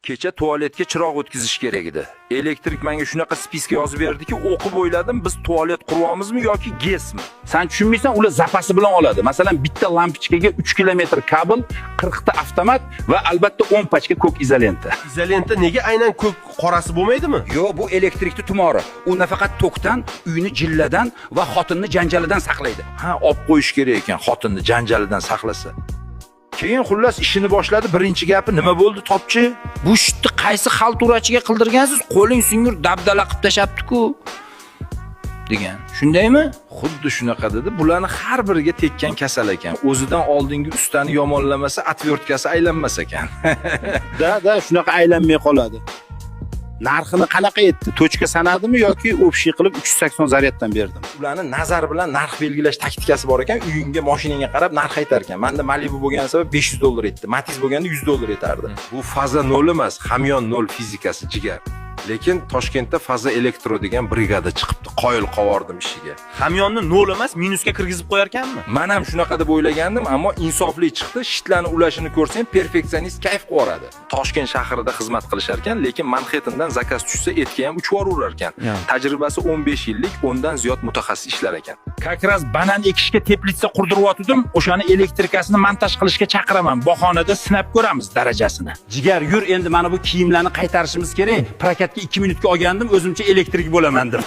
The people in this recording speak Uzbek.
Kecha tualetga chiroq o'tkazish kerak edi. Elektrik menga shunaqa spiska yozib berdiki, o'qib o'yladim, biz tualet quryapmizmi yoki GESmi? Sen tushunmaysan, ular zapasi bilan oladi. Masalan, bitta lampochkaga 3 kilometr kabel, 40 ta avtomat va albatta 10 pachka ko'k izolenta. Izolenta nega aynan ko'k qorasi bo'lmaydimi? Yo'q, bu elektrikni tumori. U nafaqat tokdan, uyni jilladan va xotinni janjalidan saqlaydi. Ha, olib qo'yish kerak ekan, xotinni janjalidan saqlasa. Keyin xullas ishini boshladi. Birinchi gapi nima bo'ldi, topchi? Bu shitni qaysi xalturachiga qildirgansiz? Qo'ling singur dabdala qilib tashapti-ku. degan. Shundaymi? Xuddi shunaqa dedi. Bularni har biriga tekkan kasal ekan. O'zidan oldingi ustani yomonlamasa, atvertkasi aylanmas ekan. Da, shunaqa aylanmay qoladi. Narxini qanaqa etdi? Tochka sanadimi yoki общий qilib 380 zaryaddan berdim? Ularni nazar bilan narx belgilash taktikasi bor ekan. Uyingga, mashinangga qarab narx aytar ekan. Menda Malibu bo'lgan sabab $500 etdi. Matiz bo'lganda $100 etardi. Bu faza 0 emas, hamyon 0 fizikasi jigar. Lekin Toshkentda faza elektro degan brigada chiqibdi. Qoyil qovordim ishiga. Hamyonni 0 emas, minusga kirgizib qo'yar ekanmi? Men ham shunaqa deb o'ylagandim, ammo insofli chiqdi. Shitlarni ulashini ko'rsang, perfeksionist kayf qo'radi. Toshkent shahrida xizmat qilishar ekan, lekin Manhattandan zakaz tushsa etga ham 3 bor urar ekan. Tajribasi 15 yillik, ondan ziyod mutaxassis ishlar ekan. Как раз banan ekishga teplitsa qurdirib o'shani elektrikasini montaj qilishga chaqiraman. Bahonada sinab ko'ramiz darajasini. Jigar, yur endi mana bu kiyimlarni qaytarishimiz kerak. Prokatga 2 minutga olgandim, o'zimcha elektrik bo'laman deb.